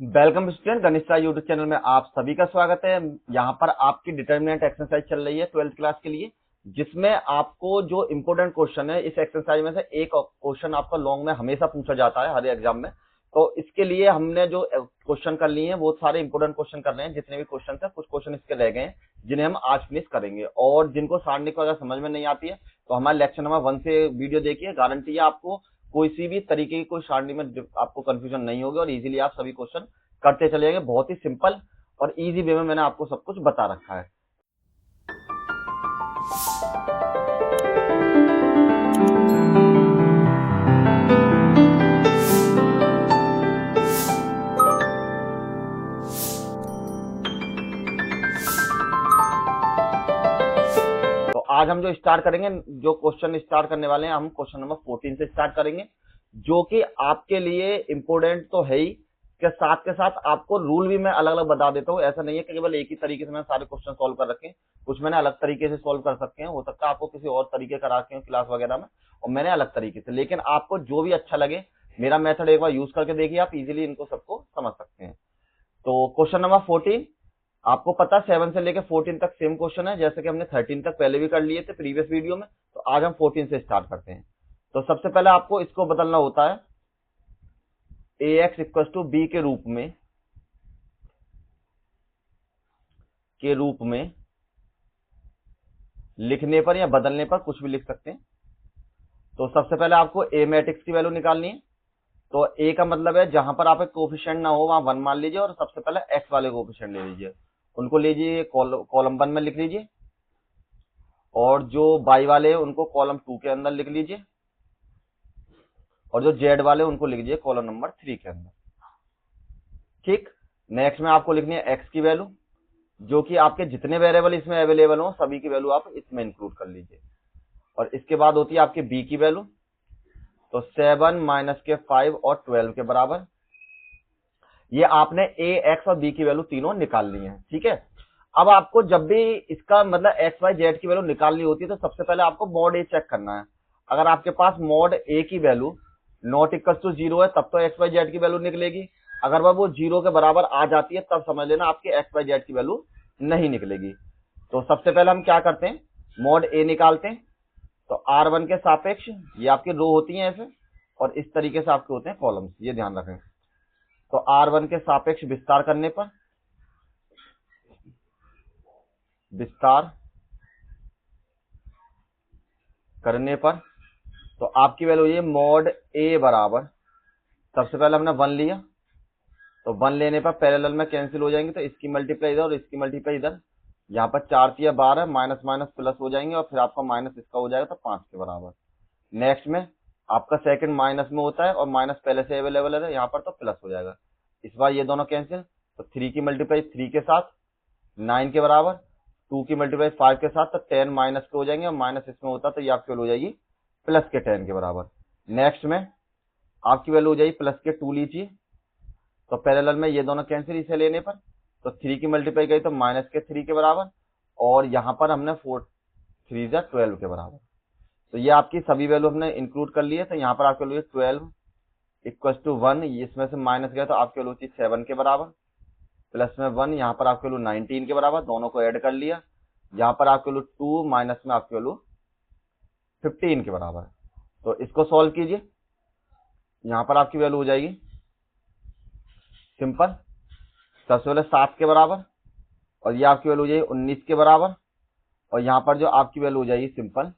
Welcome student, गणित YouTube channel में आप सभी का स्वागत है। यहाँ पर आपकी डिटर्मिनेंट एक्सरसाइज चल रही है 12th क्लास के लिए, जिसमें आपको जो इंपोर्टेंट क्वेश्चन है इस एक्सरसाइज में से एक क्वेश्चन आपका लॉन्ग में हमेशा पूछा जाता है हर एग्जाम में। तो इसके लिए हमने जो क्वेश्चन कर लिए हैं वो सारे इंपोर्टेंट क्वेश्चन कर रहे हैं। जितने भी क्वेश्चन है, कुछ क्वेश्चन इसके रह गए हैं जिन्हें हम आज फिनिश करेंगे। और जिनको सारणी को अगर समझ में नहीं आती है तो हमारे लेक्चर नंबर 1 से वीडियो देखिए। गारंटी है आपको कोई सी भी तरीके की कोई सारणी में आपको कंफ्यूजन नहीं होगी और इजीली आप सभी क्वेश्चन करते चले जाएंगे। बहुत ही सिंपल और इजी वे में मैंने आपको सब कुछ बता रखा है। तो आज हम जो स्टार्ट करेंगे, जो क्वेश्चन स्टार्ट करने वाले हैं, हम क्वेश्चन नंबर 14 से स्टार्ट करेंगे, जो कि आपके लिए इंपोर्टेंट तो है ही के साथ आपको रूल भी मैं अलग अलग बता देता हूँ। ऐसा नहीं है कि केवल एक ही तरीके से मैंने सारे क्वेश्चन सॉल्व कर रखे हैं, कुछ मैंने अलग तरीके से सॉल्व कर सकते हैं। हो सकता है आपको किसी और तरीके करा के क्लास वगैरह में, और मैंने अलग तरीके से। लेकिन आपको जो भी अच्छा लगे, मेरा मेथड एक बार यूज करके देखिए, आप इजीली इनको सबको समझ सकते हैं। तो क्वेश्चन नंबर 14, आपको पता 7 से लेकर 14 तक सेम क्वेश्चन है, जैसे कि हमने 13 तक पहले भी कर लिए थे प्रीवियस वीडियो में। तो आज हम 14 से स्टार्ट करते हैं। तो सबसे पहले आपको इसको बदलना होता है ax इक्वल टू बी के रूप में लिखने पर या बदलने पर कुछ भी लिख सकते हैं। तो सबसे पहले आपको ए मैट्रिक्स की वैल्यू निकालनी है। तो ए का मतलब है जहां पर आप एक कोफिशिएंट ना हो वहां 1 मान लीजिए, और सबसे पहले एक्स वाले कोफिशिएंट ले लीजिए, उनको लीजिए कॉलम 1 में लिख लीजिए, और जो बाई वाले हैं उनको कॉलम 2 के अंदर लिख लीजिए, और जो जेड वाले उनको लिख लीजिए कॉलम नंबर 3 के अंदर। ठीक, नेक्स्ट में आपको लिखनी है एक्स की वैल्यू, जो कि आपके जितने वेरिएबल इसमें अवेलेबल हो सभी की वैल्यू आप इसमें इंक्लूड कर लीजिए। और इसके बाद होती है आपकी बी की वैल्यू, तो 7 माइनस के 5 और 12 के बराबर। ये आपने ए एक्स और बी की वैल्यू तीनों निकाल ली है। ठीक है, अब आपको जब भी इसका मतलब एक्स वाई जेड की वैल्यू निकालनी होती है तो सबसे पहले आपको मॉड ए चेक करना है। अगर आपके पास मॉड ए की वैल्यू नॉट इक्वल टू 0 है तब तो एक्स वाई जेड की वैल्यू निकलेगी। अगर वह वो 0 के बराबर आ जाती है तब समझ लेना आपके एक्स वाई जेड की वैल्यू नहीं निकलेगी। तो सबसे पहले हम क्या करते हैं, मॉड ए निकालते हैं। तो R1 के सापेक्ष ये आपकी रो होती है ऐसे, और इस तरीके से आपके होते हैं कॉलम्स, ये ध्यान रखें। तो R1 के सापेक्ष विस्तार करने पर तो आपकी वैल्यू ये मॉड ए बराबर, सबसे पहले हमने 1 लिया, तो 1 लेने पर पैरेलल में कैंसिल हो जाएंगे, तो इसकी मल्टीप्लाई इधर और इसकी मल्टीप्लाई इधर। यहाँ पर 4 तिया 12, माइनस माइनस प्लस हो जाएंगे, और फिर आपका माइनस इसका हो जाएगा तो 5 के बराबर। नेक्स्ट में आपका सेकंड माइनस में होता है और माइनस पहले से अवेलेबल है, यहाँ पर तो प्लस हो जाएगा। इस बार ये दोनों कैंसिल, तो 3 की मल्टीप्लाई 3 के साथ 9 के बराबर, 2 की मल्टीप्लाई 5 के साथ तो 10 माइनस के हो जाएंगे, और माइनस इसमें होता तो ये आपकी वैल्यू हो जाएगी प्लस के 10 के बराबर। नेक्स्ट में आपकी वैल्यू हो जाएगी प्लस के 2 लीजिए, तो पैरेलल में ये दोनों कैंसिल इसे लेने पर, तो 3 की मल्टीप्लाई गई तो माइनस के 3 के बराबर, और यहां पर हमने 4 3 12 के बराबर। तो ये आपकी सभी वैल्यू हमने इंक्लूड कर ली है। तो यहाँ पर आपकी वैल्यू 12 इक्वल टू 1, इसमें से माइनस गया तो आपकी वैल्यू थी 7 के बराबर, प्लस में 1, यहाँ पर आपकी वैल्यू 19 के बराबर, दोनों को ऐड कर लिया। यहाँ पर आपकी वैल्यू 2 माइनस में आपकी वैल्यू 15 के बराबर। तो इसको सॉल्व कीजिए, यहाँ पर आपकी वैल्यू हो जाएगी सिंपल, सबसे पहले 7 के बराबर, और ये आपकी वैल्यू हो जाएगी 19 के बराबर, और यहाँ पर जो आपकी वैल्यू हो जाएगी सिंपल,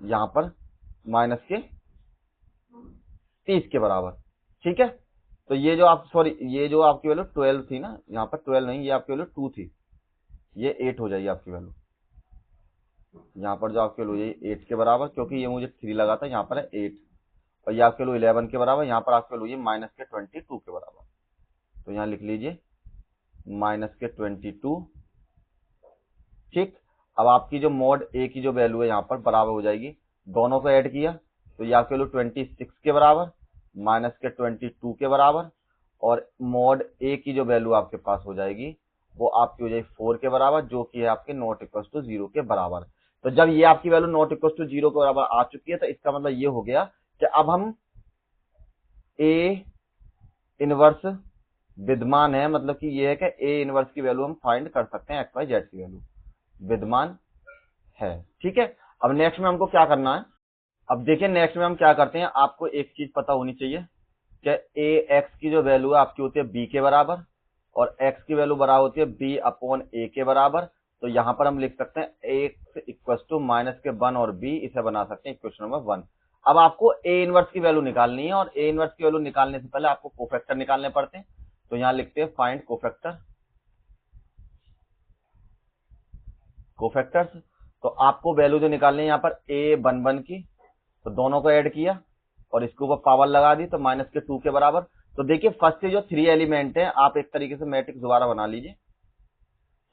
यहाँ पर माइनस के 30 के बराबर। ठीक है, तो ये जो ये जो आपकी वैल्यू 12 थी ना, यहाँ पर 12 नहीं, ये आपकी वैल्यू 2 थी, ये 8 हो जाएगी आपकी वैल्यू। यहाँ पर जो आपकी वैल्यू हो जाएगी 8 के बराबर, क्योंकि ये मुझे 3 लगा था, यहाँ पर है 8, और ये आपकी वैल्यू 11 के बराबर, यहाँ पर आपकी वैल्यू माइनस के 22 के बराबर। तो यहाँ लिख लीजिए माइनस के 22। ठीक, अब आपकी जो मॉड ए की जो वैल्यू है यहाँ पर बराबर हो जाएगी, दोनों को ऐड किया तो ये आपकी वैल्यू 26 के बराबर, माइनस के 22 के बराबर, और मॉड ए की जो वैल्यू आपके पास हो जाएगी वो आपकी हो जाएगी 4 के बराबर, जो कि है आपके नॉट इक्वल टू 0 के बराबर। तो जब ये आपकी वैल्यू नॉट इक्वल टू 0 के बराबर आ चुकी है तो इसका मतलब ये हो गया कि अब हम ए इनवर्स विद्यमान है, मतलब कि ये है कि ए इनवर्स की वैल्यू हम फाइंड कर सकते हैं, एक्स वाई जेड की वैल्यू विद्यमान है। ठीक है, अब नेक्स्ट में हमको क्या करना है। अब देखिए नेक्स्ट में हम क्या करते हैं, आपको एक चीज पता होनी चाहिए कि ए एक्स की जो वैल्यू है आपकी होती है बी के बराबर, और एक्स की वैल्यू बराबर होती है बी अपॉन ए के बराबर। तो यहां पर हम लिख सकते हैं एक्स इक्वल टू माइनस के 1 और बी, इसे बना सकते हैं इक्वेशन नंबर 1। अब आपको ए इनवर्स की वैल्यू निकालनी है, और ए इनवर्स की वैल्यू निकालने से पहले आपको कोफैक्टर निकालने पड़ते हैं। तो यहां लिखते हैं फाइंड कोफैक्टर, कोफैक्टर्स। तो आपको वैल्यू जो निकालनी है यहाँ पर ए वन वन की, तो दोनों को ऐड किया और इसके ऊपर पावर लगा दी, तो माइनस के 2 के बराबर। तो देखिए फर्स्ट से जो 3 एलिमेंट है, आप एक तरीके से मैट्रिक्स दोबारा बना लीजिए।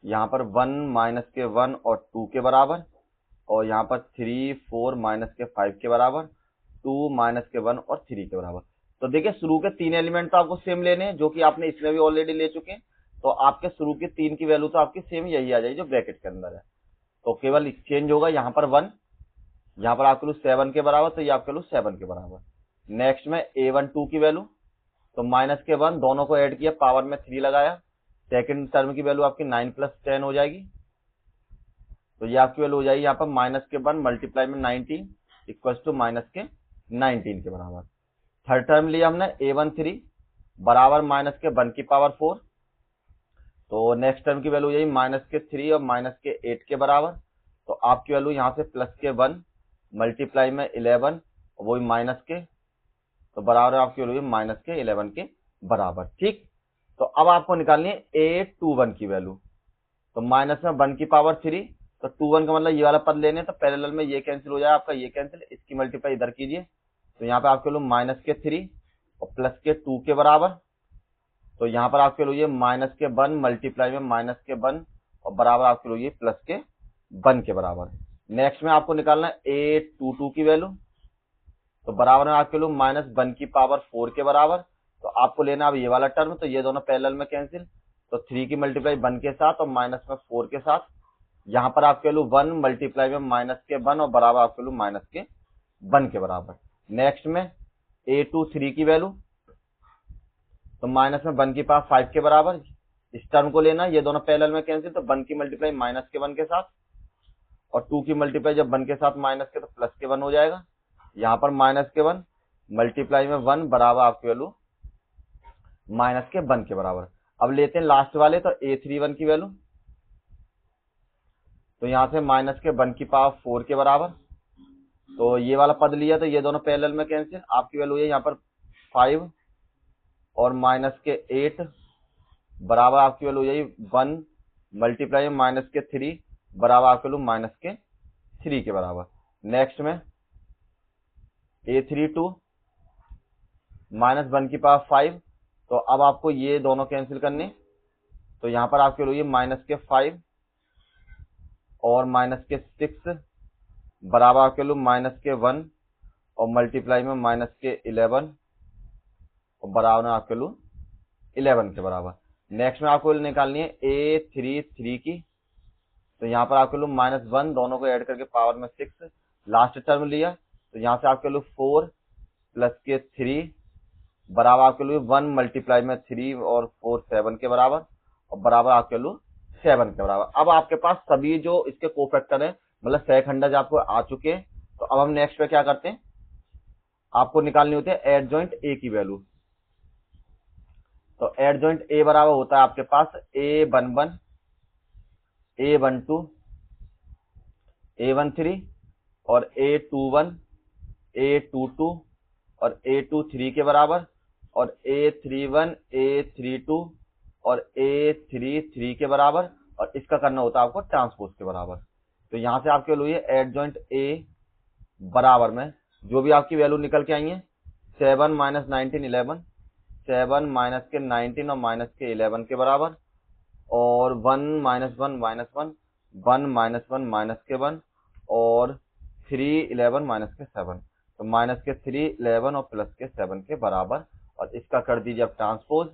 यहाँ पर 1 माइनस के 1 और 2 के बराबर, और यहाँ पर 3 4 माइनस के 5 के बराबर, 2 माइनस के 1 और 3 के बराबर। तो देखिए शुरू के 3 एलिमेंट तो आपको सेम लेने हैं, जो कि आपने इसमें भी ऑलरेडी ले चुके हैं। तो आपके शुरू के 3 की वैल्यू तो आपकी सेम यही आ जाएगी जो ब्रैकेट के अंदर है। तो केवल चेंज होगा, यहाँ पर 1, यहाँ पर आपके 7 के बराबर, तो ये आपके 7 के बराबर। नेक्स्ट में a12 की वैल्यू, तो माइनस के 1 दोनों को ऐड किया, पावर में 3 लगाया, सेकंड टर्म की वैल्यू आपकी 9 प्लस 10 हो जाएगी। तो ये आपकी वैल्यू हो जाएगी यहाँ पर माइनस के 1 मल्टीप्लाई में 19 इक्वल टू माइनस के 19 के बराबर। थर्ड टर्म लिया हमने a13 बराबर माइनस के 1 की पावर 4। तो नेक्स्ट टर्म की वैल्यू यही माइनस के 3 और माइनस के 8 के बराबर। तो आपकी वैल्यू यहाँ से प्लस के 1 मल्टीप्लाई में 11, वही माइनस के, तो बराबर आपकी वैल्यू माइनस के 11 के बराबर। ठीक, तो अब आपको निकालनी है a21 की वैल्यू। तो माइनस में 1 की पावर 3, तो 21 का मतलब ये वाला पद लेने, तो पैरेलल में ये कैंसिल हो जाए आपका, ये कैंसिल, इसकी मल्टीप्लाई इधर कीजिए। तो यहाँ पे आपके वैल्यू माइनस के 3 और प्लस के 2 के बराबर। तो यहाँ पर आपके लिए माइनस के 1 मल्टीप्लाई में माइनस के 1 और बराबर आपके लिए प्लस के 1 के बराबर। नेक्स्ट में आपको निकालना है a22 की वैल्यू, तो बराबर में आपके लिए माइनस 1 की पावर 4 के बराबर। तो आपको लेना अब ये वाला टर्म, तो ये दोनों पैरेलल में कैंसिल, तो 3 की मल्टीप्लाई 1 के साथ और माइनस में 4 के साथ। यहाँ पर आपके लिए 1 मल्टीप्लाई में माइनस के 1 और बराबर आपके लिए माइनस के 1 के बराबर। नेक्स्ट में a23 की वैल्यू, तो माइनस में 1 की पावर 5 के बराबर। इस टर्म को लेना, ये दोनों पैरेलल में कैंसिल, तो 1 की मल्टीप्लाई माइनस के 1 के साथ, और 2 की मल्टीप्लाई जब 1 के साथ माइनस के, तो प्लस के 1 हो जाएगा। यहाँ पर माइनस के 1 मल्टीप्लाई में 1 बराबर आपकी वैल्यू माइनस के 1 के बराबर। अब लेते हैं लास्ट वाले, तो a31 की वैल्यू, तो यहाँ से माइनस के 1 की पावर 4 के बराबर। तो ये वाला पद लिया, तो ये दोनों पैरेलल में कैंसिल, आपकी वैल्यू है यहाँ पर 5 और माइनस के 8 बराबर आपकी वैल्यू यही 1 मल्टीप्लाई में माइनस के 3 बराबर आपकी वैल्यू माइनस के 3 के बराबर। नेक्स्ट में a32 माइनस 1 की पावर 5, तो अब आपको ये दोनों कैंसिल करने, तो यहाँ पर आपकी वैल्यू माइनस के 5 और माइनस के 6 बराबर आपके वैल्यू माइनस के 1 और मल्टीप्लाई में माइनस के 11 और बराबर में आपके वैल्यू 11 के बराबर। नेक्स्ट में आपको निकालनी है a33 की, तो यहाँ पर आपके वैल्यू माइनस 1 दोनों को ऐड करके पावर में 6, लास्ट टर्म लिया, तो यहाँ से आपके वैल्यू 4 प्लस के 3 बराबर आपके लिए 1 मल्टीप्लाई में 3 और 4 7 के बराबर, और बराबर आपके लिए 7 के बराबर। अब आपके पास सभी जो इसके कोफैक्टर है, मतलब सहखंडज आपको आ चुके हैं। तो अब हम नेक्स्ट पे क्या करते हैं, आपको निकालनी होती है एडजॉइंट ए की वैल्यू। तो एडजॉइंट ए बराबर होता है आपके पास a11 a12 a13 और a21 a22 और a23 के बराबर, और a31 a32 और a33 के बराबर, और इसका करना होता है आपको ट्रांसपोज के बराबर। तो यहां से आपके लिए एडजॉइंट ए बराबर में जो भी आपकी वैल्यू निकल के आई है, 7 माइनस 19 11, 7 माइनस के 19 और माइनस के 11 के बराबर, और 1 माइनस 1 माइनस 1, 1 माइनस 1 माइनस के 1, और 3 11 माइनस के 7, तो माइनस के 3 11 और प्लस के 7 के बराबर। और इसका कर दीजिए अब ट्रांसपोज,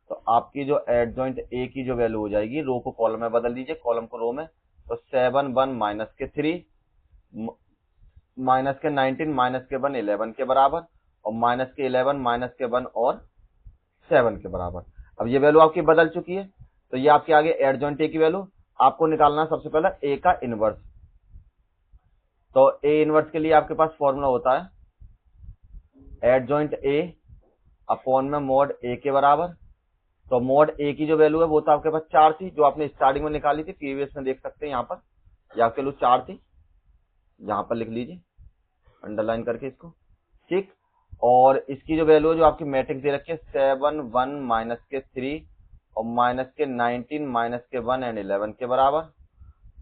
तो आपकी जो एडजॉइंट ए की जो वैल्यू हो जाएगी, रो को कॉलम में बदल दीजिए, कॉलम को रो में, तो 7 1 माइनस के 3 माइनस के 19 माइनस के 1 11 के बराबर, और माइनस के 11 माइनस के 1 और 7 के बराबर। अब ये वैल्यू आपकी बदल चुकी है, तो ये आपके आगे एडजॉइंट ए की वैल्यू आपको निकालना है। सबसे पहले ए का इनवर्स, तो ए इनवर्स के लिए आपके पास फॉर्मूला होता है एडजॉइंट ए अपॉन में मॉड ए के बराबर। तो मॉड ए की जो वैल्यू है वो तो आपके पास 4 थी, जो आपने स्टार्टिंग में निकाली थी, प्रीवियस में देख सकते हैं यहाँ पर, ये आपके वैल्यू 4 थी, यहाँ पर लिख लीजिए अंडरलाइन करके इसको, ठीक। और इसकी जो वैल्यू है, जो आपकी मैट्रिक्स दे रखी है 7 1 माइनस के 3 और माइनस के 19 माइनस के 1 एंड 11 के बराबर,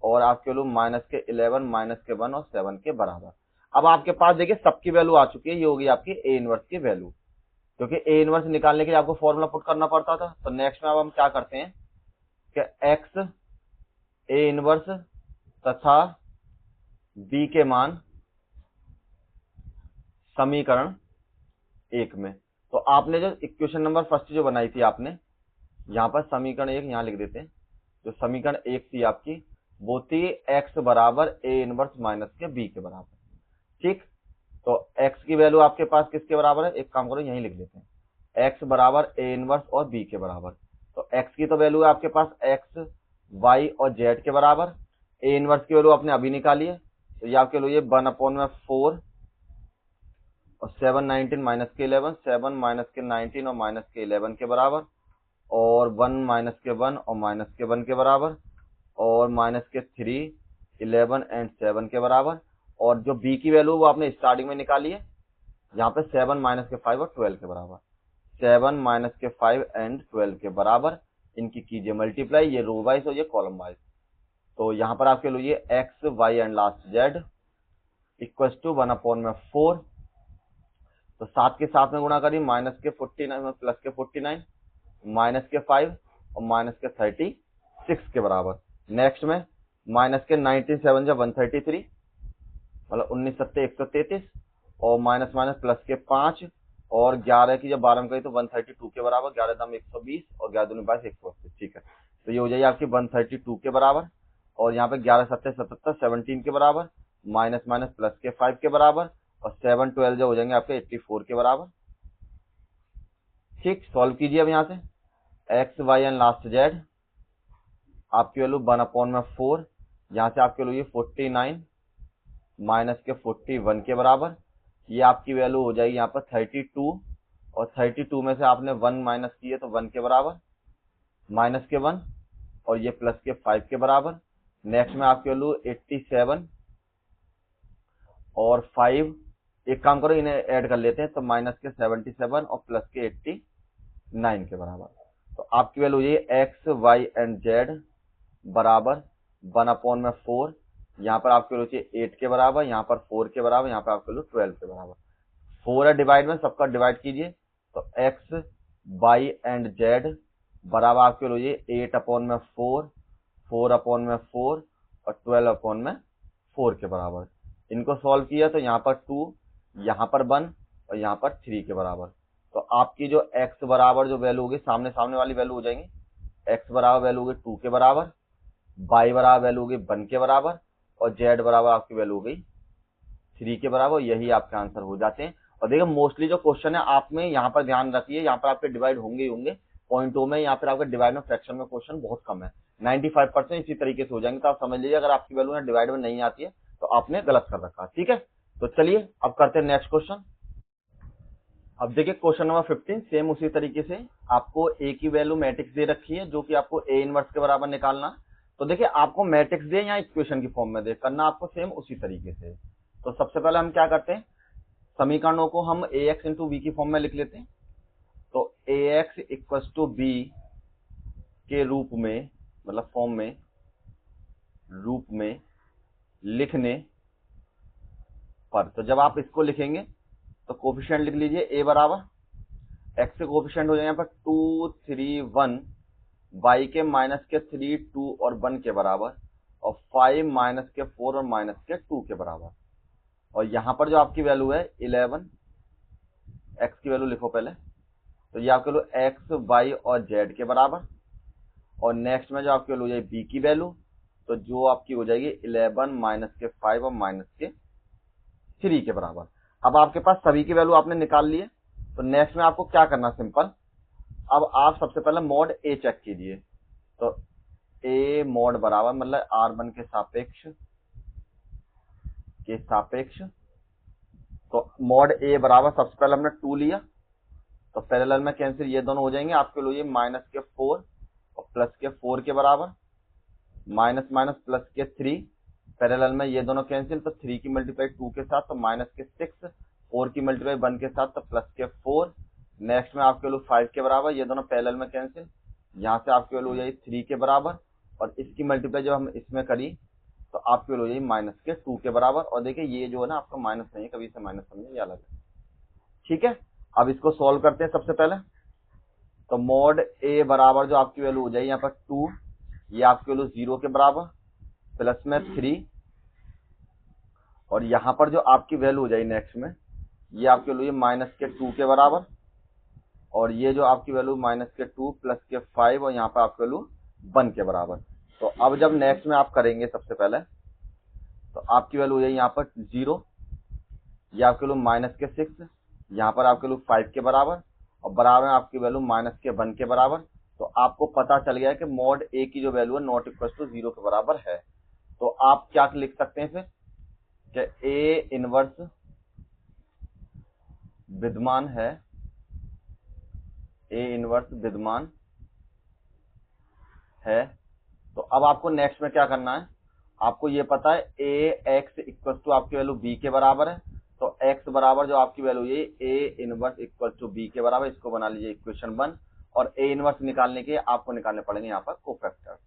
और आपके वैल्यू माइनस के 11 माइनस के 1 और 7 के बराबर। अब आपके पास देखिए सबकी वैल्यू आ चुकी है, ये होगी आपकी ए इनवर्स की वैल्यू, क्योंकि ए इनवर्स निकालने के लिए आपको फॉर्मूला पुट करना पड़ता था। तो नेक्स्ट में अब हम क्या करते हैं कि एक्स ए इनवर्स तथा बी के मान समीकरण 1 में, तो आपने जो इक्वेशन नंबर फर्स्ट जो बनाई थी आपने, यहां पर समीकरण 1 यहां लिख देते हैं। जो समीकरण 1 थी आपकी वो थी एक्स बराबर ए इनवर्स माइनस के बी के बराबर, ठीक। तो x की वैल्यू आपके पास किसके बराबर है, एक काम करो यहीं लिख लेते हैं, x बराबर a इनवर्स और b के बराबर। तो x की तो वैल्यू है आपके पास x y और z के बराबर, a इनवर्स की वैल्यू आपने अभी निकाली है, तो ये आपके लिए 1/4 और 7 19 माइनस के 11, 7 माइनस के 19 और माइनस के 11 के बराबर, और 1 माइनस के 1 और माइनस के 1 के बराबर, और माइनस के 3 11 एंड 7 के बराबर। और जो b की वैल्यू वो आपने स्टार्टिंग में निकाली है, यहाँ पे 7 माइनस के 5 और 12 के बराबर, 7 माइनस के 5 एंड 12 के बराबर, इनकी कीजिए मल्टीप्लाई, ये रो वाइज और ये कॉलम वाइज। तो यहाँ पर आपके लिए X Y and last Z equal to 1/4, तो 7 के साथ में गुणा करिए, माइनस के 49 प्लस के 49 माइनस के 5 और माइनस के 36 के बराबर। नेक्स्ट में माइनस के 19 7 जब 133, मतलब 19 7 133, और माइनस माइनस प्लस के 5 और 11 की जब 12 में करी तो 132 के बराबर, 11 दाम 120 और 11 दूनी 22 180, ठीक है। तो ये हो जाएगी आपकी 132 के बराबर, और यहाँ पे 11 7 77 17 के बराबर, माइनस माइनस प्लस के 5 के बराबर, और 7 12 जो हो जाएंगे आपके 84 के बराबर, ठीक। सॉल्व कीजिए अब यहाँ से X Y and last Z, आपकी वैल्यू 1/4, यहाँ से आपके वैल्यू 49 माइनस के 41 के बराबर, ये आपकी वैल्यू हो जाएगी यहाँ पर 32, और 32 में से आपने 1 माइनस किए तो 1 के बराबर, माइनस के 1 और ये प्लस के 5 के बराबर। नेक्स्ट में आपकी वैल्यू 87 और 5, एक काम करो इन्हें ऐड कर लेते हैं, तो माइनस के 77 और प्लस के 89 के बराबर। तो आपकी वैल्यू ये एक्स वाई एंड जेड बराबर 1/4, यहाँ पर आपके वैल्यू 8 के बराबर, यहाँ पर 4 के बराबर, यहाँ पर आपके वैल्यू 12 के बराबर। 4 है डिवाइड में, सबका डिवाइड कीजिए, तो एक्स वाई एंड जेड बराबर आपके वैल्यू 8/4, 4/4 और 12/4 के बराबर। इनको सॉल्व किया तो यहाँ पर 2, यहाँ पर 1 और यहाँ पर 3 के बराबर। तो आपकी जो x बराबर जो वैल्यू होगी, सामने सामने वाली वैल्यू हो जाएंगी, x बराबर वैल्यू होगी 2 के बराबर, y बराबर वैल्यू होगी 1 के बराबर, और z बराबर आपकी वैल्यू हो गई 3 के बराबर। यही आपके आंसर हो जाते हैं। और देखिए मोस्टली जो क्वेश्चन है आप में यहाँ पर ध्यान रखिए, यहाँ पर आपके डिवाइड होंगे ही होंगे पॉइंटों में, यहाँ पर आपके डिवाइड में फ्रैक्शन में क्वेश्चन बहुत कम है, 95% इसी तरीके से हो जाएंगे। तो आप समझ लीजिए अगर आपकी वैल्यू डिवाइड में नहीं आती है तो आपने गलत कर रखा, ठीक है। तो चलिए अब करते हैं नेक्स्ट क्वेश्चन। अब देखिए क्वेश्चन नंबर 15, सेम उसी तरीके से आपको ए की वैल्यू मैट्रिक्स दे रखी है, जो कि आपको ए इनवर्स के बराबर निकालना। तो देखिए आपको मैट्रिक्स दे या इक्वेशन की फॉर्म में दे, करना आपको सेम उसी तरीके से। तो सबसे पहले हम क्या करते हैं, समीकरणों को हम ए एक्स इंटू बी की फॉर्म में लिख लेते हैं। तो ए एक्स इक्वल टू बी के रूप में, मतलब फॉर्म में, रूप में लिखने पर, तो जब आप इसको लिखेंगे तो कोफिशिएंट लिख लीजिए ए बराबर एक्स के कोफिशिएंट हो जाएंगे यहाँ पर 2 3 1, वाई के माइनस के 3 2 और 1 के बराबर, और 5 माइनस के 4 और माइनस के 2 के बराबर। और यहाँ पर जो आपकी वैल्यू है 11, एक्स की वैल्यू लिखो पहले, तो ये आपके वैल्यू एक्स वाई और जेड के बराबर। और नेक्स्ट में जो आपकी वैल्यू हो जाएगी बी की वैल्यू, तो जो आपकी हो जाएगी 11 माइनस के 5 और माइनस के 3 के बराबर। अब आपके पास सभी की वैल्यू आपने निकाल ली है, तो नेक्स्ट में आपको क्या करना, सिंपल अब आप सबसे पहले मॉड ए चेक कीजिए। तो ए मॉड बराबर मतलब R1 के सापेक्ष तो मॉड ए बराबर सबसे पहले हमने 2 लिया, तो पैरेलल में कैंसिल ये दोनों हो जाएंगे, आपके लिए माइनस के 4 और प्लस के 4 के बराबर, माइनस माइनस प्लस के 3, पैरेलल में ये दोनों कैंसिल, तो 3 की मल्टीप्लाई 2 के साथ तो माइनस के 6, 4 की मल्टीप्लाई 1 के साथ तो प्लस के 4। नेक्स्ट में आपके 5 के बराबर, ये दोनों पैरेलल में कैंसिल, यहाँ से आपके हो जाएगी 3 के बराबर, और इसकी मल्टीप्लाई जब हम इसमें करी तो आपके हो जाएगी माइनस के 2 के बराबर। और देखिए ये जो है ना आपका माइनस नहीं है, कभी से माइनस समझे, ये अलग है। ठीक है, अब इसको सॉल्व करते हैं सबसे पहले। तो मॉड ए बराबर जो आपकी वैल्यू हो जाएगी यहाँ पर 2, ये आपकी वैल्यू 0 के बराबर, प्लस में 3, और यहाँ पर जो आपकी वैल्यू हो जाएगी नेक्स्ट में, ये आपकी वैल्यू माइनस के 2 के बराबर, और ये जो आपकी वैल्यू माइनस के 2 प्लस के 5, और यहाँ पर आपकी वैल्यू 1 के बराबर। तो अब जब नेक्स्ट में आप करेंगे सबसे पहले, तो आपकी वैल्यू हो जाएगी यहाँ पर 0, ये आपकी वैल्यू माइनस के 6, यहाँ पर आपकी वैल्यू 5 के बराबर, और बराबर में आपकी वैल्यू माइनस के 1 के बराबर। तो आपको पता चल गया है कि मॉड ए की जो वैल्यू है नॉट इक्वल टू 0 के बराबर है। तो आप क्या लिख सकते हैं फिर कि ए इनवर्स विद्यमान है, ए इनवर्स विद्यमान है। तो अब आपको नेक्स्ट में क्या करना है, आपको ये पता है ए एक्स इक्वल टू आपकी वैल्यू बी के बराबर है, तो एक्स बराबर जो आपकी वैल्यू ये A inverse equal to B के बराबर, इसको बना लीजिए इक्वेशन 1। और ए इनवर्स निकालने के आपको निकालने पड़ेंगे यहाँ पर कोफैक्टर्स।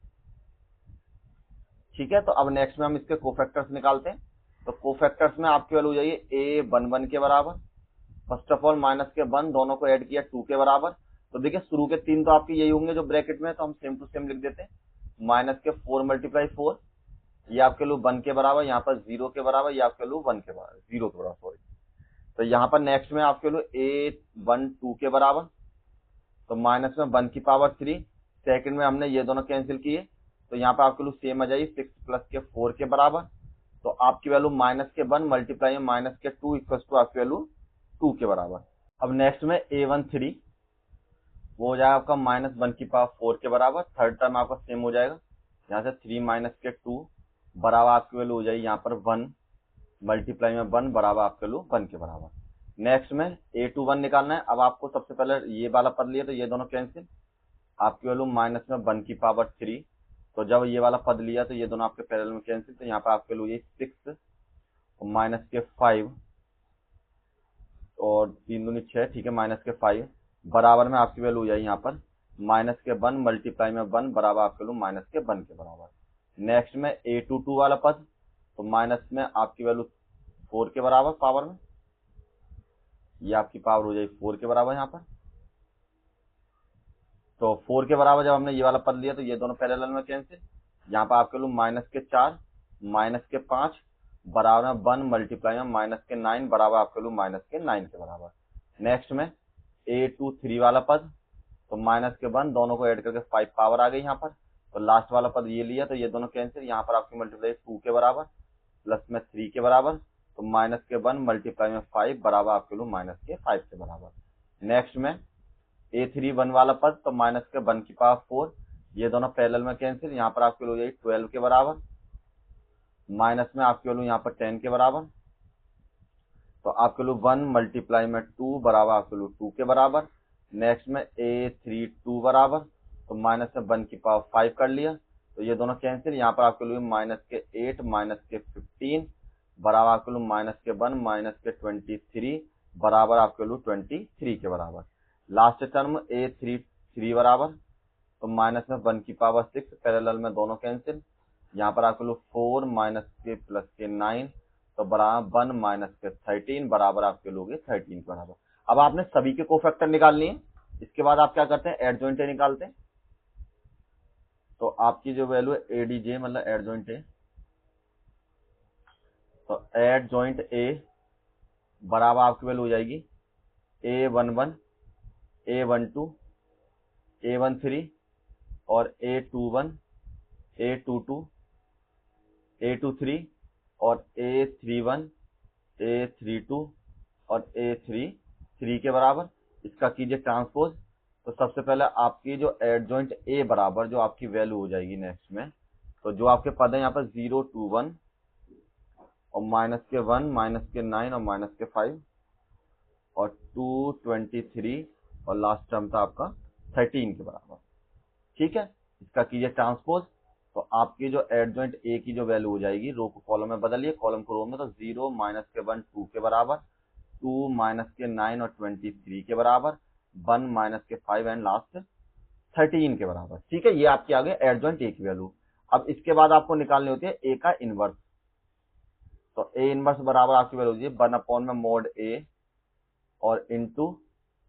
ठीक है, तो अब नेक्स्ट में हम इसके कोफैक्टर्स निकालते हैं। तो कोफैक्टर्स में आपकी वैल्यू जाइए ए 1 के बराबर, फर्स्ट ऑफ ऑल माइनस के 1 दोनों को ऐड किया 2 के बराबर। तो देखिए शुरू के 3 तो आपके यही होंगे जो ब्रैकेट में है, तो हम सेम टू सेम लिख देते हैं। माइनस के 4 मल्टीप्लाई 4, ये आपके लू 1 के बराबर, यहाँ पर 0 के बराबर, ये आपके लू 1 के बराबर, 0 के बराबर सॉरी। तो यहाँ पर नेक्स्ट में आपके लू a1 2 के बराबर, तो माइनस में 1 की पावर 3, सेकंड में हमने ये दोनों कैंसिल किए, तो यहाँ पर आपके लू सेम आ जाएगी 6 प्लस के 4 के बराबर। तो आपकी वैल्यू माइनस के 1 मल्टीप्लाई में माइनस के 2 इक्वल टू आपकी वैल्यू 2 के बराबर। अब नेक्स्ट में a1 3, वो हो जाएगा आपका माइनस 1 की पावर 4 के बराबर। थर्ड टर्म आपका सेम हो जाएगा, यहाँ से 3 माइनस के 2 बराबर आपकी वैल्यू हो जाएगी यहाँ पर 1 मल्टीप्लाई में 1 बराबर आपके वैल्यू 1 के बराबर। नेक्स्ट में a21 निकालना है। अब आपको सबसे पहले ये वाला पद लिया तो ये दोनों कैंसिल, आपकी वैल्यू माइनस में 1 की पावर 3, तो जब ये वाला पद लिया तो ये दोनों आपके पैरेलल में कैंसिल, तो यहाँ पर आपके वैल्यू ये 6 और माइनस के 5 और 3 दूनी 6, ठीक है, माइनस के 5 बराबर में आपकी वैल्यू हो जाएगी यहाँ पर माइनस के 1 मल्टीप्लाई में 1 बराबर आपके वैल्यू माइनस के 1 के बराबर। नेक्स्ट में a22 वाला पद, तो माइनस में आपकी वैल्यू 4 के बराबर पावर में, ये आपकी पावर हो जाएगी 4 के बराबर यहाँ पर। तो 4 के बराबर जब हमने ये वाला पद लिया तो ये दोनों पैरेलल में कैंसिल, यहाँ पर आपके लोग माइनस के 4 माइनस के 5 बराबर में 1 मल्टीप्लाई में माइनस के 9 बराबर आपके लोग माइनस के 9 के बराबर। नेक्स्ट में a23 वाला पद, तो माइनस के 1 दोनों को ऐड करके 5 पावर आ गई यहाँ पर। तो लास्ट वाला पद ये लिया तो ये दोनों कैंसिल, यहाँ पर आपकी मल्टीप्लाई 2 के बराबर प्लस में 3 के बराबर, तो माइनस के 1 मल्टीप्लाई में 5 बराबर आपके लोग माइनस के 5 के बराबर। नेक्स्ट में a31 वाला पद, तो माइनस के 1 की पावर 4, ये दोनों पैरेलल में कैंसिल, यहाँ पर आपके लोग 12 के बराबर, माइनस में आपके लोग यहाँ पर 10 के बराबर, तो आपके लोग 1 मल्टीप्लाई में 2 बराबर आपके लोग 2 के बराबर। नेक्स्ट में a32 बराबर, तो माइनस में 1 की पावर 5 कर लिया, तो ये दोनों कैंसिल, यहाँ पर आपके लोग माइनस के 8 माइनस के 15 बराबर आपके लोग माइनस के 1 माइनस के 23 बराबर आपके लोग 23 के बराबर। लास्ट टर्म a33 बराबर, तो माइनस में 1 की पावर 6 पैरेलल में दोनों कैंसिल, यहाँ पर आपके लोग 4 माइनस के प्लस के 9, तो बराबर 1 माइनस के 13 बराबर आपके लोग 13 के बराबर। अब आपने सभी के कोफैक्टर निकाल लिए, इसके बाद आप क्या करते हैं एडजॉइंट ए निकालते हैं। तो आपकी जो वैल्यू है एडीजे मतलब एडजॉइंट ए, तो एडजॉइंट ए बराबर आपकी वैल्यू हो जाएगी a11 a12 a13 और a21 a22 a23 और a31 a32 और a33 के बराबर। इसका कीजिए ट्रांसपोज, तो सबसे पहले आपकी जो एडजॉइंट ए बराबर जो आपकी वैल्यू हो जाएगी नेक्स्ट में, तो जो आपके पद है यहाँ पर 0 2 1 और -1 -9 और -5 और 2 23 और लास्ट टर्म था आपका 13 के बराबर। ठीक है, इसका कीजिए ट्रांसपोज, तो आपकी जो एडजॉइंट ए की जो वैल्यू हो जाएगी, रो को कॉलम में बदलिए, कॉलम को रो में, तो 0 -1 2 के बराबर, 2 -9 और 23 के बराबर, 1 -5 एंड लास्ट 13 के बराबर। ठीक है, ये आपकी आ गई एडजॉइंट ए की वैल्यू। अब इसके बाद आपको निकालनी होती है ए का इनवर्स, तो ए इनवर्स बराबर आपकी वैल्यू होती है 1 अपॉन में मोड ए और इंटू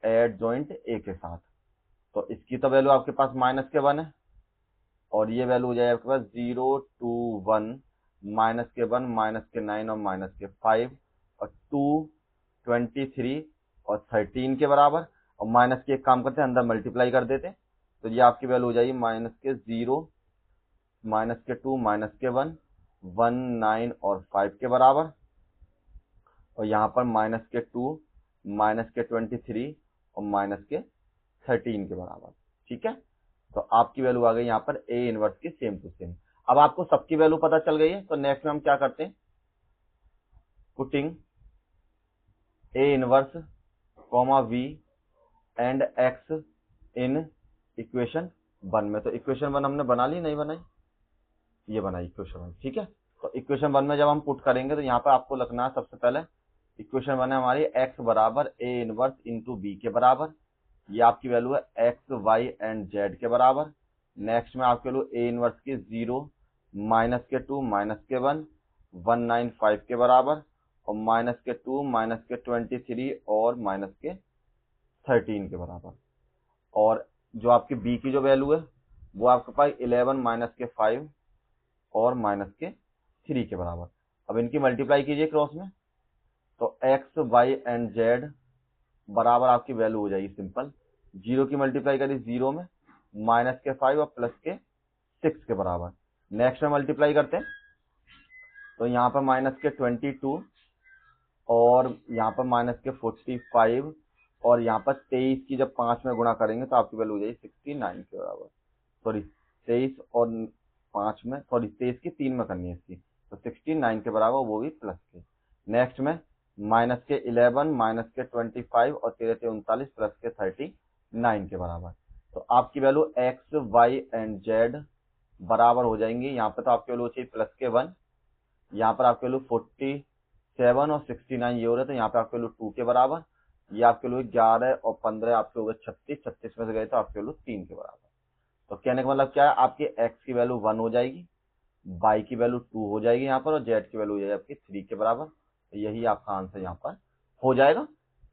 एडजॉइंट ए के साथ। तो इसकी तो वैल्यू आपके पास -1 है और ये वैल्यू हो जाएगा आपके पास 0 2 1 -1 -9 और -5 और 2 23 और 13 के बराबर, और माइनस के एक काम करते हैं अंदर मल्टीप्लाई कर देते, तो ये आपकी वैल्यू हो जाएगी -0 -2 -1 1 9 और 5 के बराबर, और यहाँ पर -2 -23 और -13 के बराबर। ठीक है, तो आपकी वैल्यू आ गई यहाँ पर ए इनवर्स की सेम टू सेम। अब आपको सबकी वैल्यू पता चल गई है, तो नेक्स्ट में हम क्या करते हैं, putting A inverse comma V and X in equation 1 में। तो इक्वेशन 1 हमने बना ली, नहीं बनाई, ये बनाई इक्वेशन 1। ठीक है, तो इक्वेशन 1 में जब हम पुट करेंगे तो यहाँ पर आपको लिखना है सबसे पहले इक्वेशन 1 है हमारी x बराबर ए इनवर्स इंटू बी के बराबर, ये आपकी वैल्यू है एक्स वाई एंड जेड के बराबर। नेक्स्ट में आपकी वैल्यू ए इनवर्स की 0 -2 -1 195 के बराबर और -2 -23 और -13 के बराबर, और जो आपकी बी की जो वैल्यू है वो आपके पास 11 -5 और -3 के बराबर। अब इनकी मल्टीप्लाई कीजिए क्रॉस में, तो एक्स वाई एंड जेड बराबर आपकी वैल्यू हो जाएगी सिंपल, 0 की मल्टीप्लाई करी 0 में, -5 और +6 के बराबर। नेक्स्ट में मल्टीप्लाई करते हैं, तो यहाँ पर -22 और यहाँ पर -45 और यहाँ पर 23 की जब 5 में गुणा करेंगे तो आपकी वैल्यू हो जाएगी 69 के बराबर। सॉरी 23 और 5 में, सॉरी 23 की 3 में करनी है इसकी, तो 69 के बराबर, वो भी प्लस के। नेक्स्ट में -11 -25 और 13 39 +39 के बराबर। तो आपकी value X Y and Z बराबर हो जाएंगी, यहाँ पर तो आपकी वैल्यू चाहिए +1, यहाँ पर आपकी वैल्यू 47 और 69 ये हो रहे, तो यहाँ पे आपकी वैल्यू 2 के बराबर, ये आपके वैल्यू 11 और 15 आपके हो गए 36, 36 में से गए तो आपकी वैल्यू 3 के बराबर। तो कहने का मतलब क्या है, आपकी एक्स की वैल्यू 1 हो जाएगी, वाई की वैल्यू 2 हो जाएगी यहाँ पर, और जेड की वैल्यू हो जाएगी आपकी 3 के बराबर। तो यही आपका आंसर यहाँ पर हो जाएगा।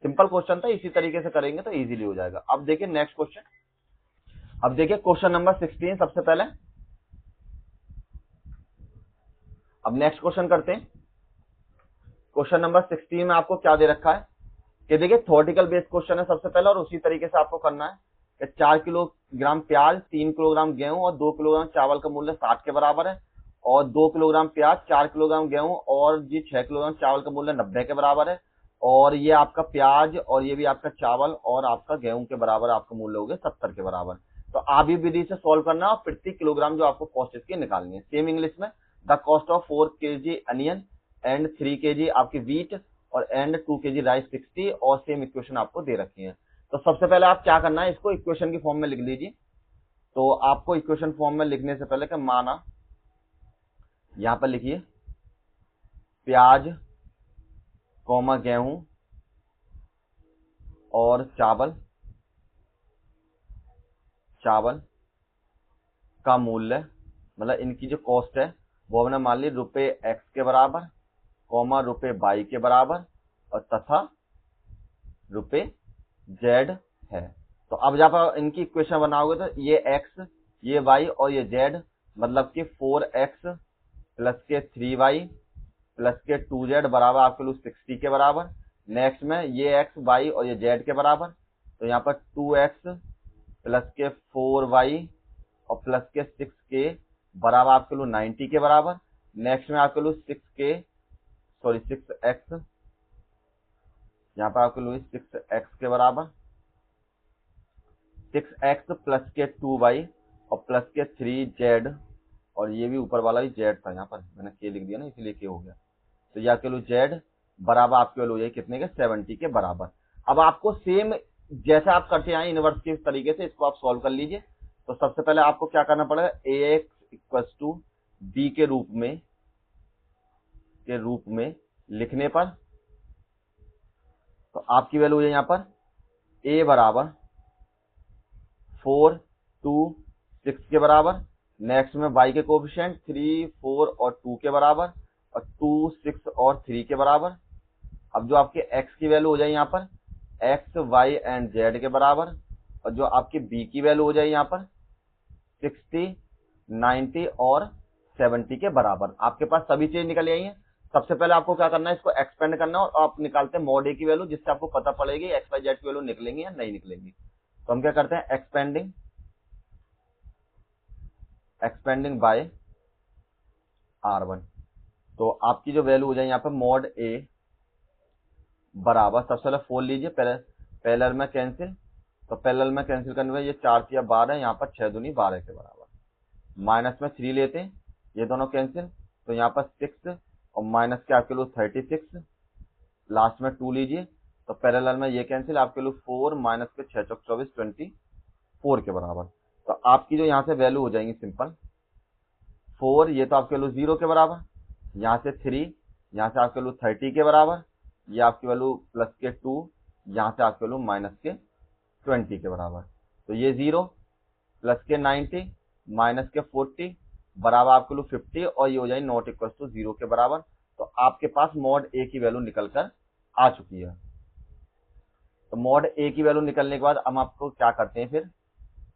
सिंपल क्वेश्चन था, इसी तरीके से करेंगे तो इजीली हो जाएगा। अब देखिए नेक्स्ट क्वेश्चन, अब देखिए क्वेश्चन नंबर 16 सबसे पहले। अब नेक्स्ट क्वेश्चन करते हैं। क्वेश्चन नंबर 16 में आपको क्या दे रखा है कि देखिए थ्योरेटिकल बेस्ड क्वेश्चन है सबसे पहले, और उसी तरीके से आपको करना है कि 4 किलोग्राम प्याज, 3 किलोग्राम गेहूं और 2 किलोग्राम चावल का मूल्य 60 के बराबर है, और 2 किलोग्राम प्याज, 4 किलोग्राम गेहूं और ये 6 किलोग्राम चावल का मूल्य 90 के बराबर है, और ये आपका प्याज और ये भी आपका चावल और आपका गेहूं के बराबर आपका मूल्य हो गया 70 के बराबर। तो आप भी विधि से सॉल्व करना और प्रति किलोग्राम जो आपको कॉस्ट इसकी निकालनी है। सेम इंग्लिश में, the cost of 4 kg onion and 3 kg आपकी वीट और एंड 2 kg राइस 60, और सेम इक्वेशन आपको दे रखी है। तो सबसे पहले आप क्या करना है, इसको इक्वेशन की फॉर्म में लिख लीजिए। तो आपको इक्वेशन फॉर्म में लिखने से पहले क्या माना, यहां पर लिखिए प्याज कौमा गेहूं और चावल का मूल्य, मतलब इनकी जो कॉस्ट है वो हमने मान ली रुपए एक्स के बराबर, कौमा रुपए वाई के बराबर और तथा रुपए जेड है। तो अब जब आप इनकी इक्वेशन बनाओगे तो ये एक्स, ये वाई और ये जेड, मतलब कि 4x प्लस के 3y प्लस के 2z बराबर आपके लिए 60 के बराबर। नेक्स्ट में ये एक्स वाई और ये जेड के बराबर, तो यहाँ पर 2x प्लस के 4y और प्लस के 6 के बराबर आपके लिए 90 के बराबर। नेक्स्ट में आपके लिए 6x, यहाँ पर आपके लिए 6x के बराबर 6x प्लस के 2y और प्लस के 3z, और ये भी ऊपर वाला भी z था, यहाँ पर मैंने k लिख दिया ना इसलिए k हो गया। तो या के लो z बराबर आपके वैल्यू हो जाएगी कितने के, 70 के बराबर। अब आपको सेम जैसे आप करते आए इनवर्स के तरीके से इसको आप सॉल्व कर लीजिए। तो सबसे पहले आपको क्या करना पड़ेगा, ax इक्वल टू b के रूप में लिखने पर तो आपकी वैल्यू है यहाँ पर a बराबर 4, 2, 6 के बराबर। नेक्स्ट में y के कोफिशिएंट 3, 4 और 2 के बराबर, और 2, 6 और 3 के बराबर। अब जो आपके x की वैल्यू हो जाए यहाँ पर x, y एंड z के बराबर, और जो आपकी b की वैल्यू हो जाए यहाँ पर 60, 90 और 70 के बराबर। आपके पास सभी चीज निकल आई है। सबसे पहले आपको क्या करना है, इसको एक्सपेंड करना है और आप निकालते हैं मॉड a की वैल्यू, जिससे आपको पता पड़ेगी एक्स वाई जेड की वैल्यू निकलेंगी या नहीं निकलेंगी। तो हम क्या करते हैं, एक्सपेंडिंग बाय R1। तो आपकी जो वैल्यू हो जाए यहाँ पे मॉड a बराबर, सबसे पहले 4 लीजिए, पैरेलल में कैंसिल। तो पैरेलल में कैंसिल करने में ये 4 या 12, यहाँ पर 6 दूनी 12 के बराबर। माइनस में 3 लेते हैं, ये दोनों कैंसिल, तो यहाँ पर 6 और माइनस के आपके लिए 36। लास्ट में 2 लीजिए, तो पैरेलल में ये कैंसिल, आपके लिए 4 माइनस के 6 चौक 24, 24 के बराबर। तो आपकी जो यहाँ से वैल्यू हो जाएंगी सिंपल 4, ये तो आपके लिए 0 के बराबर, यहाँ से 3, यहाँ से आपके लिए 30 के बराबर, ये आपकी वैल्यू प्लस के 2, यहाँ से आपके लिए माइनस के 20 के बराबर। तो ये 0 प्लस के 90 माइनस के 40 बराबर आपके लिए 50, और ये हो जाए नॉट इक्वल टू 0 के बराबर। तो आपके पास मॉड a की वैल्यू निकल कर आ चुकी है। तो मॉड a की वैल्यू निकलने के बाद हम आपको क्या करते हैं, फिर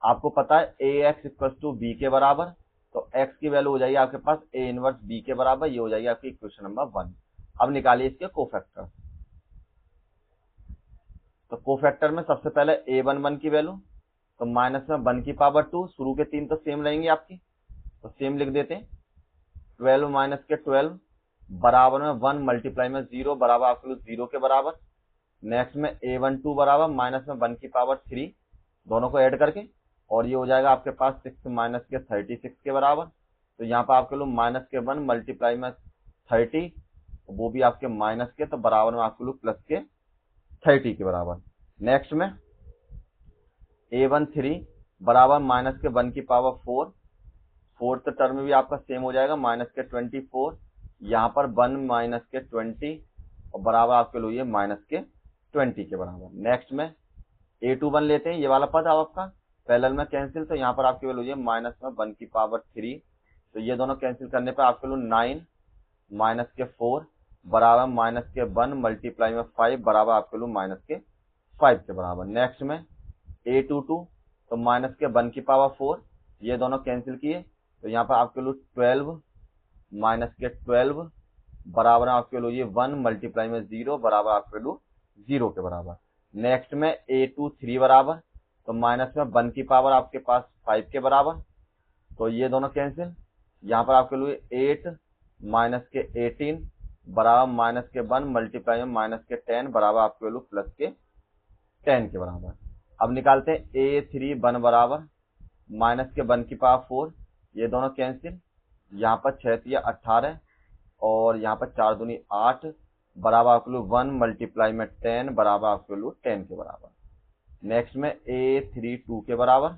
आपको पता है ax इक्वल टू b के बराबर, तो x की वैल्यू हो जाएगी आपके पास a इनवर्स b के बराबर, ये हो जाएगी आपकी इक्वेशन नंबर 1। अब निकालिए इसके कोफैक्टर। तो कोफैक्टर में सबसे पहले a11 की वैल्यू, तो माइनस में 1 की पावर 2, शुरू के 3 तो सेम रहेंगे आपकी, तो सेम लिख देते हैं। 12 माइनस के 12 बराबर में 1 मल्टीप्लाई में 0 बराबर आपके 0 के बराबर। नेक्स्ट में a12 बराबर माइनस में 1 की पावर 3, दोनों को ऐड करके, और ये हो जाएगा आपके पास 6 माइनस के 36 के बराबर। तो यहाँ पर आपके लोग माइनस के 1 मल्टीप्लाई में 30, वो भी आपके माइनस के, तो बराबर में आपके लोग प्लस के 30 के बराबर। नेक्स्ट में a13 बराबर माइनस के 1 की पावर 4, फोर्थ टर्म भी आपका सेम हो जाएगा, माइनस के 24, यहाँ पर 1 माइनस के 20 और बराबर आपके लिए माइनस के 20 के बराबर। नेक्स्ट में a21 लेते हैं, ये वाला पद आपका पैरेलल में कैंसिल, तो यहाँ पर आपकी वैल्यू है माइनस में 1 की पावर 3, तो ये दोनों कैंसिल करने पर आपके लिए 9 माइनस के 4 बराबर माइनस के 1 मल्टीप्लाई में 5 बराबर आपके लिए माइनस के 5 के बराबर। नेक्स्ट में a22, तो माइनस के 1 की पावर 4, ये दोनों कैंसिल किए, तो यहाँ पर आपके लिए 12 माइनस के 12 बराबर आपके लिए 1 मल्टीप्लाई में 0 बराबर आपके लिए 0 के बराबर। नेक्स्ट में a23 बराबर, तो माइनस में 1 की पावर आपके पास 5 के बराबर, तो ये दोनों कैंसिल, यहाँ पर आपके लिए 8 माइनस के 18 बराबर माइनस के 1 मल्टीप्लाई में माइनस के 10 बराबर आपके लिए प्लस के 10 के बराबर। अब निकालते हैं a31 बराबर माइनस के 1 की पावर 4, ये दोनों कैंसिल, यहाँ पर 6 या 18 और यहाँ पर 4 दूनी 8 बराबर आपके लिए 1 मल्टीप्लाई में 10 बराबर आपके लिए 10 के बराबर। नेक्स्ट में a32 के बराबर,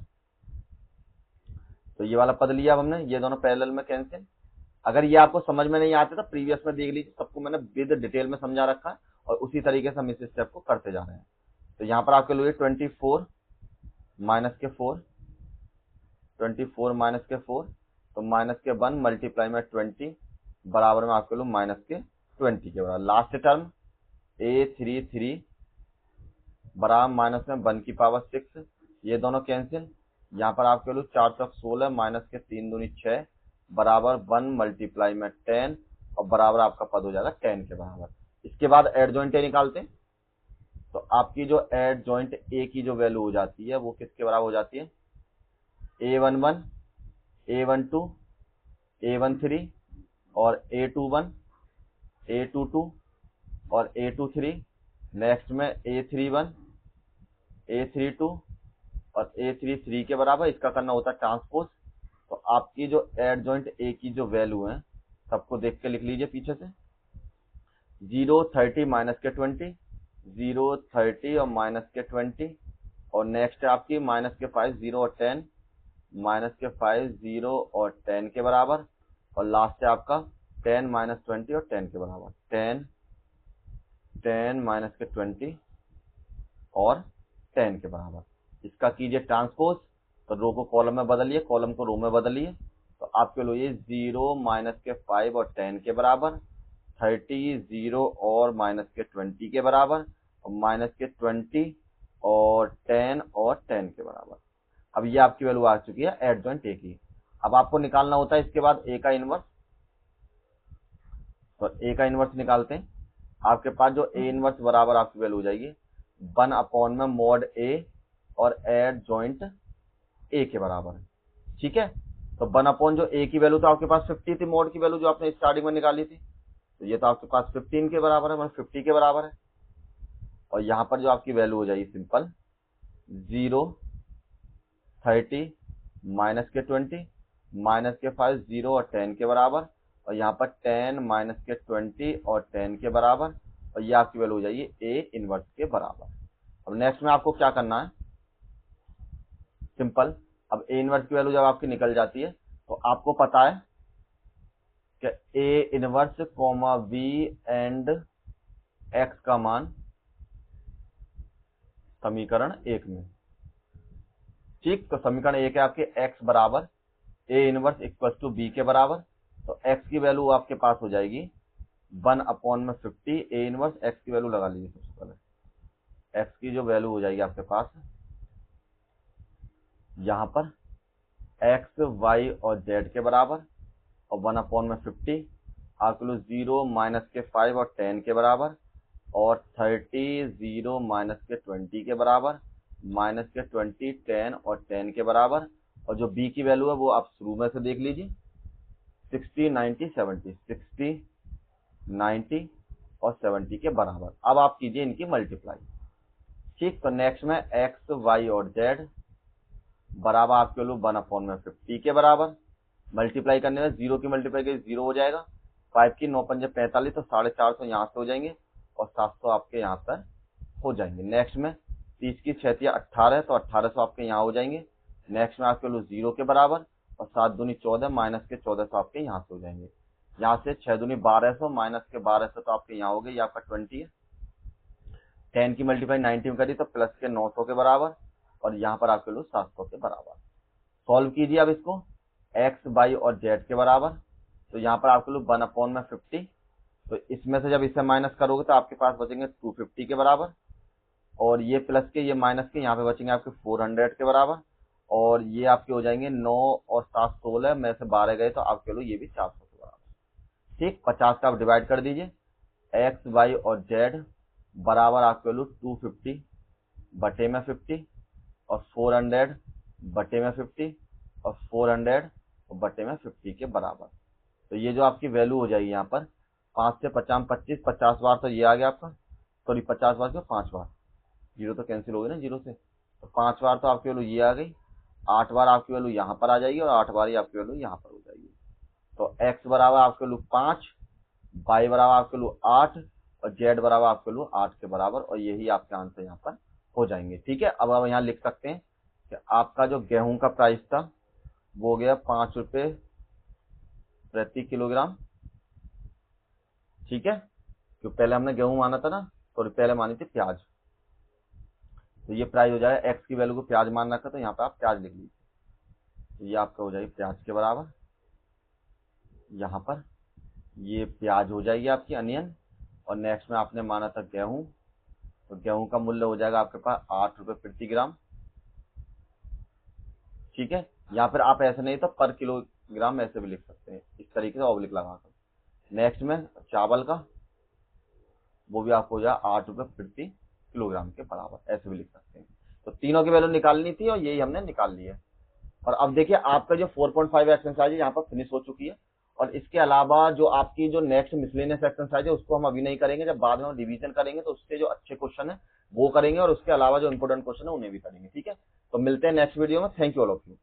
तो ये वाला पद लिया अब हमने, ये दोनों पैरेलल में कैंसिल। अगर ये आपको समझ में नहीं आते तो प्रीवियस में देख लीजिए, सबको मैंने विद डिटेल में समझा रखा है और उसी तरीके से हम इस स्टेप को करते जा रहे हैं। तो यहाँ पर आपके लिए 24 माइनस के 4, 24 माइनस के 4, तो माइनस के 1 मल्टीप्लाई में 20 बराबर में आपके लिए माइनस के 20 के बराबर। लास्ट टर्म a33 बराबर माइनस में 1 की पावर 6, ये दोनों कैंसिल, यहाँ पर आपके लिए 4 चौक 16 माइनस के 3 दूनी 6 बराबर 1 मल्टीप्लाई में 10 और बराबर आपका पद हो जाएगा 10 के बराबर। इसके बाद एडजॉइंट ए निकालते हैं, तो आपकी जो एडजॉइंट ए की जो वैल्यू हो जाती है वो किसके बराबर हो जाती है, a11, a12, a13 और a21, a22 और a23। नेक्स्ट में a31, a32, और A3 3 के बराबर, इसका करना होता है ट्रांसपोज। तो आपकी जो एडजॉइंट ए की जो वैल्यू है सबको देख के लिख लीजिए पीछे से, 0 30 माइनस के 20, 0 30 और माइनस के 20, और नेक्स्ट है आपकी माइनस के 5 0 और 10, माइनस के 5 0 और 10 के बराबर, और लास्ट है आपका 10 माइनस 20 और 10 के बराबर, 10 माइनस के 20 और 10 के बराबर। इसका कीजिए ट्रांसपोज, तो रो को कॉलम में बदलिए, कॉलम को रो में बदलिए, तो आपके लिए 0 माइनस के 5 और 10 के बराबर, 30 0 और माइनस के 20 के बराबर, और माइनस के 20 और 10 और 10 के बराबर। अब ये आपकी वैल्यू आ चुकी है एडजॉइंट ए की। अब आपको निकालना होता है इसके बाद ए का इनवर्स, तो ए का इनवर्स निकालते हैं। आपके पास जो ए इनवर्स बराबर आपकी वैल्यू हो जाएगी 1 अपॉन में मॉड ए और एडजॉइंट ए के बराबर है। ठीक है, तो 1 अपॉन जो ए की वैल्यू तो आपके पास 50 थी, मॉड की वैल्यू जो आपने स्टार्टिंग में निकाली थी, तो ये तो आपके पास 15 के बराबर है, मतलब 50 के बराबर है। और यहाँ पर जो आपकी वैल्यू हो जाएगी सिंपल 0 30 माइनस के 20 माइनस के 5 0 और 10 के बराबर, और यहाँ पर 10 माइनस के 20 और 10 के बराबर, और ये आपकी वैल्यू हो जाएगी ए इनवर्स के बराबर। अब नेक्स्ट में आपको क्या करना है, सिंपल, अब ए इनवर्स की वैल्यू जब आपकी निकल जाती है तो आपको पता है कि A inverse comma B and X का मान समीकरण 1 में। ठीक, तो समीकरण 1 है आपके एक्स बराबर A inverse equal to B के बराबर, तो एक्स की वैल्यू आपके पास हो जाएगी 1 अपॉन में 50, ए इनवर्स एक्स की वैल्यू लगा लीजिए सबसे पहले। एक्स की जो वैल्यू हो जाएगी आपके पास यहाँ पर एक्स वाई और जेड के बराबर, और 1 अपॉन में 50 आपके 0 माइनस के 5 और 10 के बराबर, और 30 0 माइनस के 20 के बराबर, माइनस के 20 10 और 10 के बराबर, और जो बी की वैल्यू है वो आप शुरू में से देख लीजिए 60 90 70, 60 90 और 70 के बराबर। अब आप कीजिए इनकी मल्टीप्लाई। ठीक, तो नेक्स्ट में एक्स वाई और जेड बराबर आपके लोग 1 अपॉन में 50 के बराबर, मल्टीप्लाई करने में 0 की मल्टीप्लाई करिए 0 हो जाएगा, 5 की 9 पंजे 45, तो 450 यहाँ से हो जाएंगे, और 700 आपके यहाँ पर हो जाएंगे। नेक्स्ट में 30 की 6 18, तो 1800 आपके यहाँ हो जाएंगे। नेक्स्ट में आपके लोग 0 के बराबर, और 7 दूनी 14 माइनस के 1400 आपके यहाँ से हो जाएंगे। यहाँ से 6 दूनी 1200 माइनस के 1200 तो आपके यहाँ हो गए, ये आपका 20 है। 10 की मल्टीप्लाई 90 में करी तो प्लस के 900 के बराबर, और यहाँ पर आपके लोग 700 के बराबर। सॉल्व कीजिए अब इसको एक्स वाई और जेड के बराबर, तो यहाँ पर आपके लोग 1 अपॉन में 50, तो इसमें से जब इसे माइनस करोगे तो आपके पास बचेंगे 250 के बराबर, और ये प्लस के ये माइनस के यहाँ पे बचेंगे आपके 400 के बराबर, और ये आपके हो जाएंगे 9 और 7 16 में से 12 गए तो आपके लोग ये भी 400 के बराबर। ठीक, 50 का आप डिवाइड कर दीजिए, एक्स वाई और जेड बराबर आपके लोग 250 बटे में 50 और 400 बटे में 50 और 400 बटे में 50 के बराबर। तो ये जो आपकी वैल्यू हो जाएगी यहाँ पर 5 से 50 25, 50 बार तो ये आ गया आपका, सॉरी 50 बार क्यों 5 बार, जीरो तो कैंसिल हो गई ना जीरो से, तो 5 बार तो आपकी वैल्यू ये आ गई, 8 बार आपकी वैल्यू यहाँ पर आ जाएगी, और 8 बार ही आपकी वैल्यू यहाँ पर हो जाएगी। तो x बराबर आपके वैल्यू 5, y बराबर आपके वैल्यू 8, और z बराबर आपके वैल्यू 8 के बराबर, और यही आपके आंसर यहाँ पर हो जाएंगे। ठीक है, अब हम यहाँ लिख सकते हैं कि आपका जो गेहूं का प्राइस था वो हो गया 5 रुपए प्रति किलोग्राम। ठीक है, तो पहले हमने गेहूं माना था ना, तो पहले मानी थी प्याज, तो ये प्राइस हो जाएगा, एक्स की वैल्यू को प्याज मान रखा, तो यहाँ पे आप प्याज लिख लीजिए, तो ये आपका हो जाएगी प्याज के बराबर। यहाँ पर ये प्याज हो जाएगी आपकी अनियन, और नेक्स्ट में आपने माना था गेहूं, तो गेहूं का मूल्य हो जाएगा आपके पास 8 रुपए प्रति ग्राम। ठीक है, यहाँ पर आप ऐसे नहीं तो पर किलोग्राम ऐसे भी लिख सकते हैं, इस तरीके से ऑब्लिक लगाकर। नेक्स्ट में चावल का वो भी आपको हो जाएगा 8 रुपए प्रति किलोग्राम के बराबर, ऐसे भी लिख सकते हैं। तो तीनों की वैल्यू निकालनी थी और यही हमने निकाल ली है। और अब देखिए आपका जो 4.5 एक्सरसाइज है यहाँ पर फिनिश हो चुकी है, और इसके अलावा जो आपकी जो नेक्स्ट मिसलेनियस एक्सरसाइज है उसको हम अभी नहीं करेंगे, जब बाद में हम रिवीजन करेंगे तो उसके जो अच्छे क्वेश्चन है वो करेंगे, और उसके अलावा जो इंपोर्टेंट क्वेश्चन है उन्हें भी करेंगे। ठीक है, तो मिलते हैं नेक्स्ट वीडियो में। Thank you all of you.